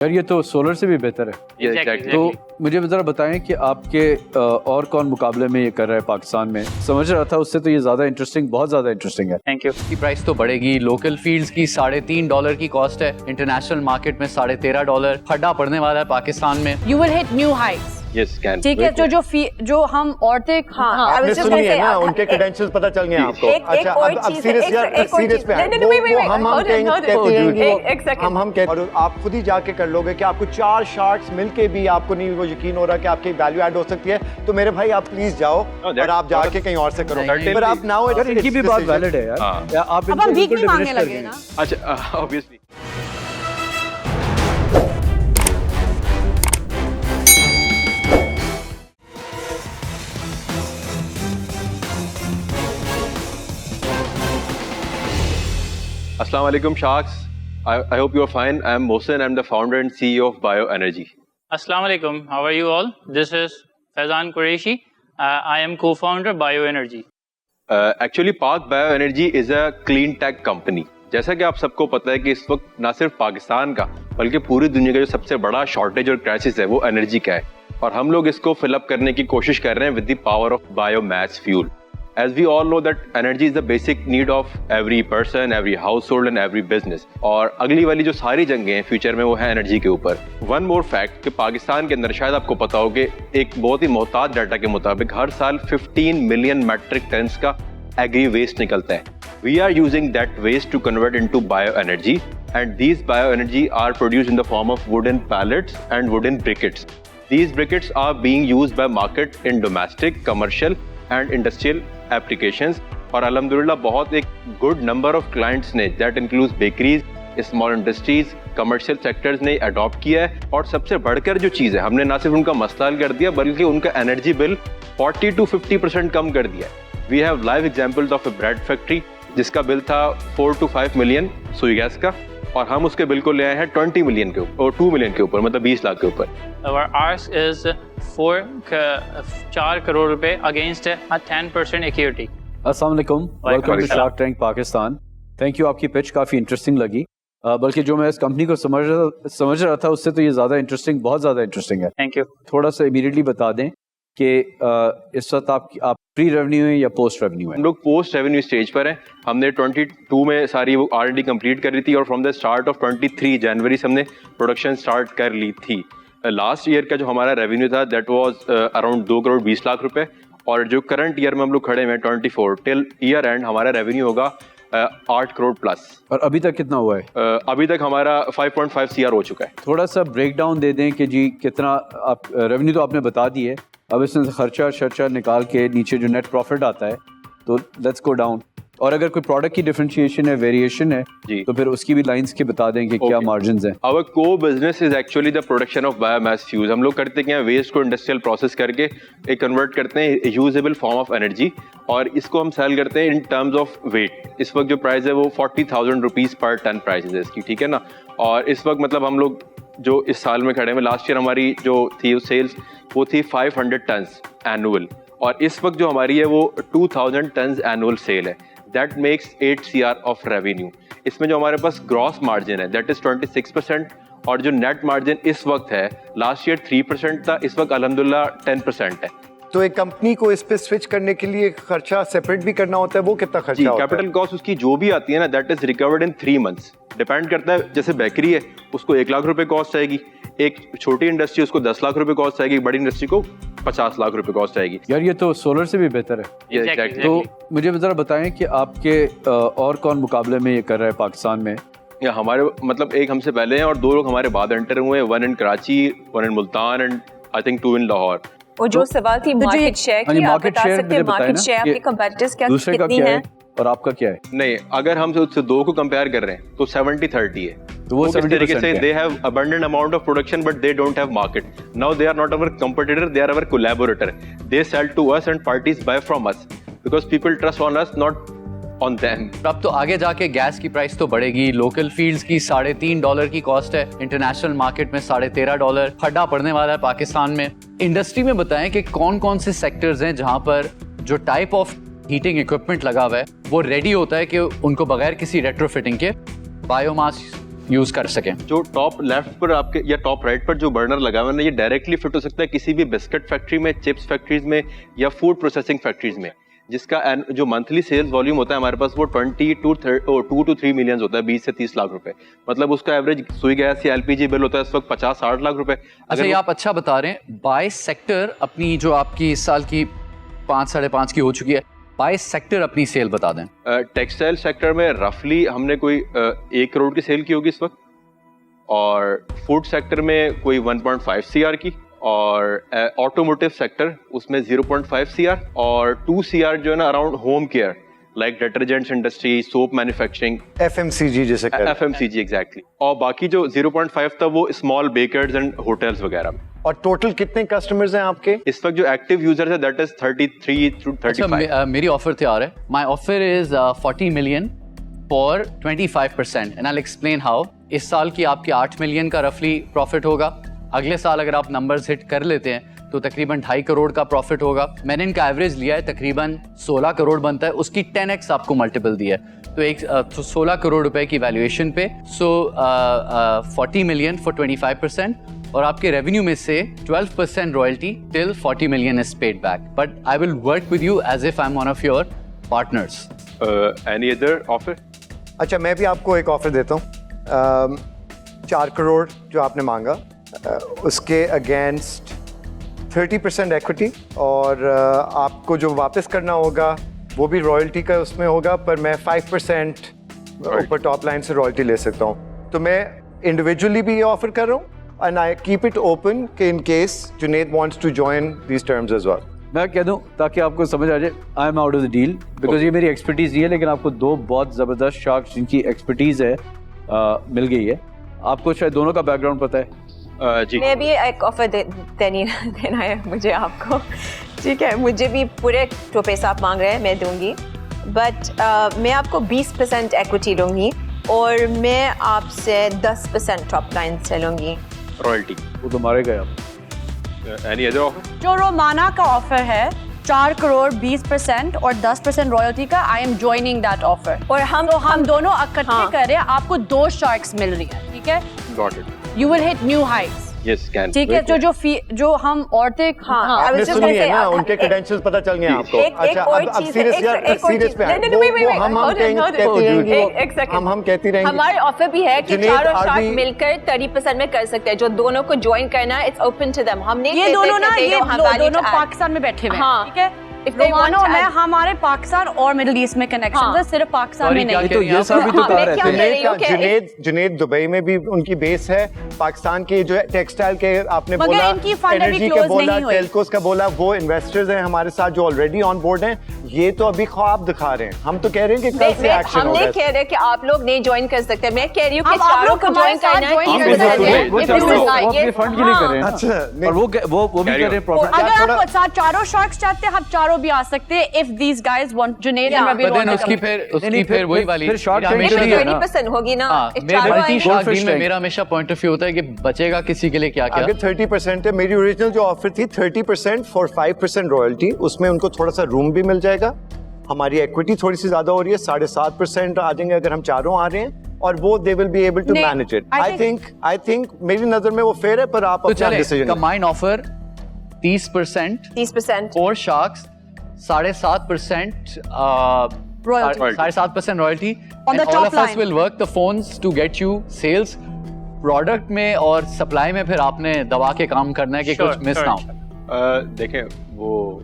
यार ये तो सोलर से भी बेहतर है। Exactly. तो मुझे ज़रा बताएं कि आपके और कौन मुकाबले में ये कर रहा है पाकिस्तान में। समझ रहा था उससे तो ये ज़्यादा इंटरेस्टिंग, बहुत ज़्यादा इंटरेस्टिंग है। Thank you. की प्राइस तो बढ़ेगी। लोकल फील्ड्स की $3.5 की कॉस्ट है, इंटरनेशनल मार्केट में $13.5। खड्डा पड़ने वाला है पाकिस्तान में। You will hit new heights. Yes, can. ठीक है, जो हम औरतें आपने सुनी है ना, उनके credentials पता चल गए आपको। अच्छा, अब सीरियस पे हम कहते और आप खुद ही जाके कर लोगे कि आपको 4 शार्ट्स मिलके भी आपको नहीं वो यकीन हो रहा कि आपकी वैल्यू ऐड हो सकती है, तो मेरे भाई आप प्लीज जाओ और आप जाके कहीं और से करो। पर आप नाउ इनकी भी बात वैलिड है यार। आप अब हम वीक भी मांगने लगे ना। अच्छा, obviously Assalamu alaikum sharks. I hope you are fine. I am Mohsen. I am the founder and CEO of BioEnergy. Assalamu alaikum. How are you all? This is Faizan Qureshi. I am co-founder BioEnergy. Actually, Pak BioEnergy is a clean tech company. जैसा कि आप सबको पता है कि इस वक्त ना सिर्फ पाकिस्तान का बल्कि पूरी दुनिया का जो सबसे बड़ा शॉर्टेज और क्राइसिस है वो एनर्जी का है, और हम लोग इसको फिलअप करने की कोशिश कर रहे हैं with the power of biomass fuel. As we all know that energy is the basic need of every person, every household and every business. और अगली वाली जो सारी जंगें हैं फ्यूचर में वो है एनर्जी के ऊपर. One more fact कि पाकिस्तान के अंदर शायद आपको पता हो कि एक बहुत ही मोहतात डाटा के मुताबिक हर साल 15 मिलियन मेट्रिक टन्स का एग्री वेस्ट निकलता है. We are using that waste to convert into bioenergy, and these bioenergy are produced in the form of wooden pallets and wooden briquettes. These briquettes are being used by market in domestic, commercial and industrial applications. और अल्हम्दुलिल्लाह बहुत एक good number of clients ने, that includes bakeries, small industries, commercial sectors ने adopt किया है. और सबसे बढ़कर जो चीज़ है, हमने ना सिर्फ उनका मसला हल कर दिया बल्कि उनका एनर्जी बिल 40 to 50% कम कर दिया है. We have live examples of a bread factory जिसका बिल था 4 to 5 मिलियन सुई गैस का, और हम उसके बिल को ले आए हैं 20 मिलियन के ऊपर और 2 मिलियन के ऊपर, मतलब 20 लाख के ऊपर. Our ask is 4 करोड़ रुपए against a 10% equity. अस्सलाम वालेकुम, welcome to Shark Tank Pakistan. Thank you, आपकी पिच काफ़ी इंटरेस्टिंग लगी. बल्कि जो मैं इस कंपनी को समझ रहा था उससे तो ये ज़्यादा इंटरेस्टिंग, बहुत ज़्यादा इंटरेस्टिंग है. Thank you. थोड़ा सा इमीडिएटली बता दें कि इस वक्त आप प्री रेवेन्यू है या पोस्ट रेवेन्यू है? हम लोग पोस्ट रेवेन्यू स्टेज पर हैं. हमने 22 में सारी वो R&D कंप्लीट कर ली थी, और फ्रॉम द स्टार्ट ऑफ 23 जनवरी से हमने प्रोडक्शन स्टार्ट कर ली थी. लास्ट ईयर का जो हमारा रेवेन्यू था that was around 2 crore 20 lakh रुपए, और जो करंट ईयर में हम लोग खड़े हैं 24 टिल ईयर एंड हमारा रेवेन्यू होगा 8 करोड़ प्लस. और अभी तक कितना हुआ है? अभी तक हमारा 5.5 CR हो चुका है. थोड़ा सा ब्रेक डाउन दे दें कि जी कितना आप रेवेन्यू तो आपने बता दी है, अब इसमें से खर्चा निकाल के नीचे जो नेट प्रॉफिट आता है तो लेट्स गो डाउन. और अगर कोई प्रोडक्ट की डिफरेंशिएशन है, वेरिएशन है जी, तो फिर उसकी भी लाइंस के बता दें कि क्या मार्जिन्स हैं. आवर को business is actually the production of biomass fuels. हम लोग करते क्या, वेस्ट को इंडस्ट्रियल प्रोसेस करके एक कन्वर्ट करते हैं यूजेबल फॉर्म ऑफ एनर्जी, और इसको हम सेल करते हैं इन टर्म्स ऑफ वेट. इस वक्त जो प्राइस है वो 40,000 रुपीज़ पर टन प्राइस है इसकी, ठीक है ना. और इस वक्त मतलब हम लोग जो इस साल में खड़े हैं, लास्ट ईयर हमारी जो थी सेल्स वो थी 500 टन्स एनुअल, और इस वक्त जो हमारी है वो 2000 टन्स एनुअल सेल है. That makes 8 CR of revenue. इसमें जो हमारे पास ग्रॉस मार्जिन है दैट इज 26%, और जो नेट मार्जिन इस वक्त है, लास्ट ईयर 3% था, इस वक्त अल्हम्दुलिल्लाह 10% है. तो एक कंपनी को इस पे स्विच करने के लिए खर्चा सेपरेट भी करना होता है, वो कितना खर्चा होता है? कैपिटल कॉस्ट उसकी जो भी आती है ना that is recovered in 3 months. Depend करता है, जैसे बेकरी है उसको 1 लाख रुपए कॉस्ट आएगी, एक छोटी इंडस्ट्री उसको 10 लाख रुपए कॉस्ट आएगी, बड़ी इंडस्ट्री को 50 लाख रुपए कॉस्ट आएगी. यार ये तो सोलर से भी बेहतर है. Exactly. तो मुझे ज़रा बताएं कि आपके और कौन मुकाबले में ये कर रहा है पाकिस्तान में? या हमारे मतलब एक हमसे पहले हैं और 2 लोग हमारे बाद एंटर हुए हैं, 1 इन कराची, 1 इन मुल्तान एंड आई थिंक 2 इन लाहौर. वो जो सवाल थी मार्केट शेयर की, आप बता सकते हैं मार्केट शेयर आपके कंपटीटर्स क्या कितनी है और आपका क्या है? नहीं, अगर हम उससे 2 को कंपेयर कर रहे हैं तो 70-30 है. तो वो 70% से they have abundant amount of production but they don't have market. Now they are not our competitor, they are our collaborator. They sell to us and parties buy from us because people trust on us, not on them. अब तो आगे जाके gas की price तो बढ़ेगी. Local fields की $3.5 की cost है, इंटरनेशनल मार्केट में $13.5. खड्डा पड़ने वाला है पाकिस्तान में. इंडस्ट्री में बताएं कि कौन कौन से सेक्टर्स हैं जहां पर जो टाइप ऑफ हीटिंग इक्विपमेंट लगा हुआ है वो रेडी होता है कि उनको बगैर किसी रेट्रोफिटिंग के बायोमास यूज कर सकें। जो टॉप लेफ्ट पर आपके या टॉप राइट पर जो बर्नर लगा हुआ है ना, ये डायरेक्टली फिट हो सकता है किसी भी बिस्किट फैक्ट्री में, चिप्स फैक्ट्रीज में या फूड प्रोसेसिंग फैक्ट्रीज में, जिसका जो मंथली सेल्स वॉल्यूम होता है हमारे पास वो 2 to 3 मिलियन होता है, 20 से 30 लाख रुपए। मतलब उसका एवरेज सुई गैस या एलपीजी बिल होता है इस वक्त 50-60 लाख रुपए। अच्छा, ये आप अच्छा बता रहे हैं। बाय सेक्टर अपनी जो आपकी इस साल की 5-5.5 की हो चुकी है, बाय सेक्टर अपनी सेल बता दें। टेक्सटाइल सेक्टर में रफली हमने कोई 1 करोड़ की सेल की होगी इस वक्त, और फूड सेक्टर में कोई 1.5 CR की, और ऑटोमोटिव सेक्टर उसमें 0.5 CR, और 2 CR जो है ना around home care like detergents industry, soap manufacturing, FMCG जैसे कहते हैं। FMCG exactly. और बाकी जो 0.5 था वो स्मॉल बेकर्स एंड होटल्स वगैरह में। और टोटल कितने कस्टमर्स हैं आपके इस वक्त जो एक्टिव यूजर्स है दैट इज 33 to 35। अच्छा, मेरी ऑफर तैयार है। My offer is 40 million for 25% and I will explain how. इस साल की आपके 8 मिलियन का रफली प्रॉफिट होगा। अगले साल अगर आप नंबर्स हिट कर लेते हैं तो तकरीबन 2.5 करोड़ का प्रॉफिट होगा। मैंने इनका एवरेज लिया है, तकरीबन 16 करोड़ बनता है, उसकी 10x आपको मल्टीपल दिया है, तो एक 16 करोड़ रुपए की वैल्यूएशन पे। सो 40 मिलियन फॉर 25%, और आपके रेवेन्यू में से 12% royalty till 40 million is paid back, but I will work with you as if I am one of your partners. Any other offer? अच्छा, मैं भी आपको एक ऑफर देता हूँ। 4 करोड़ जो आपने मांगा, उसके अगेंस्ट 30% इक्विटी, और आपको जो वापस करना होगा वो भी रॉयल्टी का उसमें होगा, पर मैं 5% ऊपर टॉप लाइन से रॉयल्टी ले सकता हूँ। तो मैं इंडिविजुअली भी ये ऑफर कर रहा हूँ, and I keep it open कि in case Junaid wants to join these terms as well. मैं कह दूं ताकि आपको समझ आ जाए, I am out of the deal because ये मेरी एक्सपर्टीज नहीं है, लेकिन आपको 2 बहुत ज़बरदस्त शार्क्स जिनकी एक्सपर्टीज है मिल गई है। आपको शायद दोनों का बैकग्राउंड पता है। जी, मैं भी एक ऑफर देना है मुझे आपको, ठीक है? मुझे भी पूरे जो पैसा आप मांग रहे हैं मैं दूंगी, बट मैं आपको 20% इक्विटी लूँगी, और मैं आपसे 10% टॉप लाइन से लूँगी रॉयल्टी। वो तो मारेगा आप। Any other offer? जो रोमाना का ऑफर है 4 करोड़ 20% और 10% रॉयल्टी का, I am joining that offer. और हम दोनों इकट्ठे कर रहे हैं, आपको 2 शार्क्स मिल रही है, ठीक है? Got it. You will hit new Heights. Yes, can. ठीक है, जो हम औरतें, आपने सुनी है ना, उनके क्रेडेंशियल्स पता चल गए आपको। अच्छा, अब सीरियस पे हम कहती रहेंगे। हमारे ऑफर भी है कि चारों शार्क मिलकर 30% में कर सकते हैं। जो दोनों को ज्वाइन करना है, इट्स ओपन टू देम। हमने ये दोनों ना, ये दोनों पाकिस्तान में बैठे हुए हैं, ठीक है? रोमाना और मैं, हमारे पाकिस्तान और मिडिल ईस्ट में कनेक्शन है, सिर्फ पाकिस्तान में नहीं। तो ये सब भी तो कर रहे थे। जुनेद दुबई में भी उनकी बेस है। पाकिस्तान के जो टेक्सटाइल के आपने मगर बोला, इनकी फंड अभी एनर्जी का क्लोज बोला, नहीं हुई। टेलकोस का बोला, वो इन्वेस्टर्स हैं हमारे साथ जो ऑलरेडी ऑन बोर्ड हैं। ये तो अभी ख्वाब दिखा रहे हैं। हम तो कह रहे हैं कि कल से एक्शन हम होगा। नहीं कह रहे कि आप लोग नहीं ज्वाइन कर सकते। मैं कह रही हूँ कि आप चारों लोग को हमारे ज्वाइन साथ करना है। join कर 30% सकते हैं। वो If सब this is लोग like अपने it, फंड के लिए कर रहे हैं। अच्छा, और वो भी कर रहे हैं प्रॉफिट। अगर आप साथ चारों शार्क्स चाहते हैं, हम चारों भी आ सकते हैं। If these guys want Junaid and Rabeel, but then उसकी फिर वही वाली, फिर Shark Tank हमेशा के लिए ना। 20% होगी ना। if मेरे चारों मल्टी आएंगे- शार्क Goldfish डील में tank। मेरा हमेशा पॉइंट ऑफ व्यू होता है कि बचेगा किसी के लिए क्या क्या। अगर 30% है, मेरी ओरिजिनल जो ऑफर थी 30% फॉर 5% रॉयल्टी, उसमें उनको थोड़ा सा रूम भी मिल जाएगा। हमारी इक्विटी थोड़ी सी ज्यादा हो रही है, 7.5% आ जाएंगे अगर हम चारों आ रहे हैं, और वो they will be able to नहीं, manage it. I I think मेरी नजर में वो फेयर है, पर आप तो अपना चले decision. Combined offer 30% 30% for sharks, 7.5% Royalty. 7.5% royalty. On the all top of us line. will work the phones to get you sales। Product में और सप्लाई में फिर आपने दबा के काम करना है कि Sure, कुछ मिस sure. ना हो। देखें, वो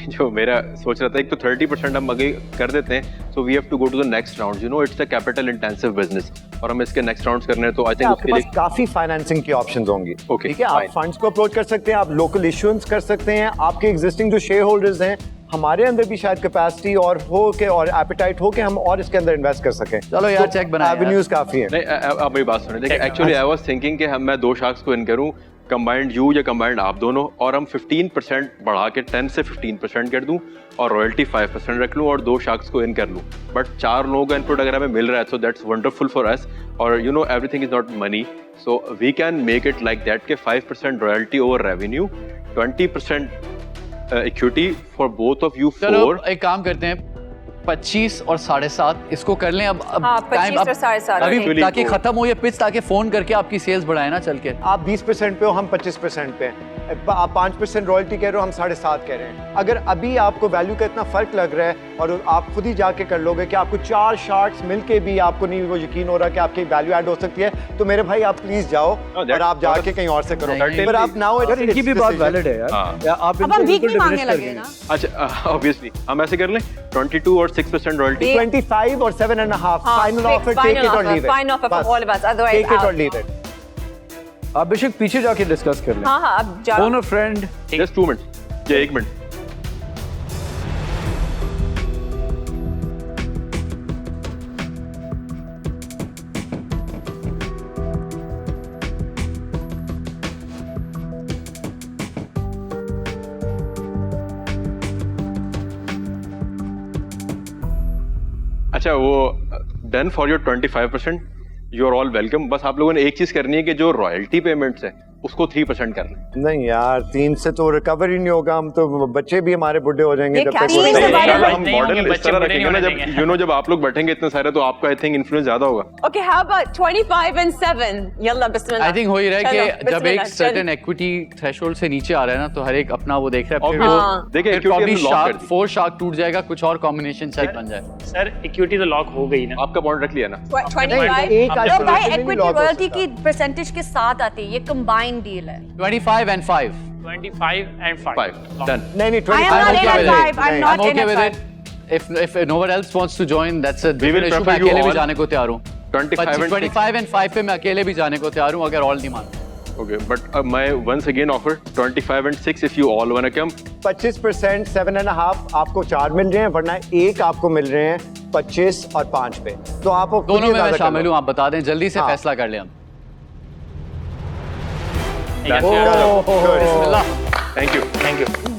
जो मेरा सोच रहा था, एक तो 30% हम आगे कर देते हैं, so we have to go to the next round. You know, it's a capital intensive business, और हम इसके नेक्स्ट राउंड्स करने हैं, तो आई थिंक आपके उसके पास लिए काफी फाइनेंसिंग की ऑप्शंस होंगी। Okay, ठीक है, आप fine. फंड्स को अप्रोच कर सकते हैं, आप लोकल इश्यूएंस कर सकते हैं, आपके एग्जिस्टिंग जो शेयर होल्डर्स हैं, हमारे अंदर भी शायद कैपेसिटी और हो के और एपेटाइट हो के हम और इसके अंदर इन्वेस्ट कर सकें। चलो यार, चेक बनाएं यार। एवेन्यूज काफी हैं। नहीं, अब मेरी बात सुनिए। देखिए, एक्चुअली आई वाज थिंकिंग कि मैं 2 शार्क्स को इन करूं, कंबाइंड यू या कंबाइंड आप दोनों, और हम 15% बढ़ा के 10 से 15% कर दूं, और रॉयल्टी 5% रख लूं, और 2 शार्क्स को इन कर लूं। बट 4 लोगों का इनपुट अगर हमें मिल रहा है, so that's wonderful for us. और you know, everything is not money, so we can make it like that के 5% royalty over revenue, 20% equity for both of you. चलो 4 एक काम करते हैं, 25 और 7.5 इसको कर लें अब हाँ, टाइम 25 और 7.5 अभी Actually, ताकि तो- खत्म हो ये पिच, ताकि फोन करके आपकी सेल्स बढ़ाए ना चल के। आप 20% पे हो, हम 25% पे हैं। आप 5% रॉयल्टी कह रहे हो, हम 7.5 कह रहे हैं। अगर अभी आपको वैल्यू का इतना फर्क लग रहा है और आप खुद ही जाके कर लोगे कि आपको 4 शार्ट्स मिलके भी आपको नहीं वो यकीन हो रहा कि आपकी वैल्यू ऐड हो सकती है, तो मेरे भाई आप प्लीज जाओ और आप जाके कहीं और से करो। नहीं, पर आप नाउ यार इनकी भी बात वैलिड है यार। हाँ। या आप अब इनको हम वीक बिल्कुल में मांगने diminish कर लगे देंगे। ना। अच्छा ऑब्वियसली हम ऐसे कर लें 22 और 6% रॉयल्टी। 25 और 7.5 फाइनल ऑफर, टेक इट और leave it. Final offer for all of us, otherwise take it और लीव इट। आप बेशक पीछे जाके डिस्कस कर लें। हाँ हाँ अब जाओ। Phone a friend. Just 2 minute या 1 मिनट। अच्छा वो done for your 25%, you are all welcome. बस आप लोगों ने एक चीज करनी है कि जो रॉयल्टी पेमेंट्स है उसको 3% करना। नहीं यार 3 से तो रिकवर ही नहीं होगा, हम तो बच्चे भी हमारे बुढ़े हो जाएंगे ये जब क्या तक चीज़ वो है? सही नहीं, नहीं इंशाल्लाह है। हम नहीं होंगे, मॉडल इस बच्चे तरह बड़े रखेंगे ना, नहीं जब होने यू नो जब आप लोग बैठेंगे इतने सारे तो आपका आई थिंक इन्फ्लुएंस ज्यादा होगा। Okay, how about 25 and 7? Yalla Bismillah. I think हो ही रहा है चलो, कि जब बिस्मिल्लाह, एक सर्टेन इक्विटी थ्रेशोल्ड से नीचे आ रहा है ना, तो हर एक अपना वो देख रहा है, फिर Obviously, वो देखिए फिर equity probably हमने lock कर शार्क दी। 4 शार्क टूट जाएगा, कुछ और कॉम्बिनेशन शायद बन जाए। सर इक्विटी तो लॉक हो गई ना। आपका पॉइंट रख लिया ना। 25? एक हम आज तो भाई में नहीं इक्विटी लॉक हो रॉयल्टी सकता। की परसेंटेज के साथ आती है, ये कंबाइंड डील है। 25 and 5 25 and 5 5 डन। नहीं नहीं I am 25 not in okay at with it. 5. I'm नहीं, not I'm in okay at with 5. it. If no one else wants to join, that's a We will different issue. मैं prefer you अकेले भी all. जाने को तैयार हूँ। 25 and 25 and 5 पे मैं अकेले भी जाने को तैयार हूँ अगर ऑल नहीं मानते। ओके बट मैं once again offer 25 and 6 if you all want to come. 25% 7.5 आपको 4 मिल रहे हैं, वरना 1 आपको मिल रहे हैं 25 और 5 पे। तो आप वो खुद दोनों ही में मैं अंदाजा कर शामिल लो। हूँ, आप बता दें, जल्दी से हाँ। फैसला कर लें हम। Done. चलो, good. Bismillah. Thank you. Thank you.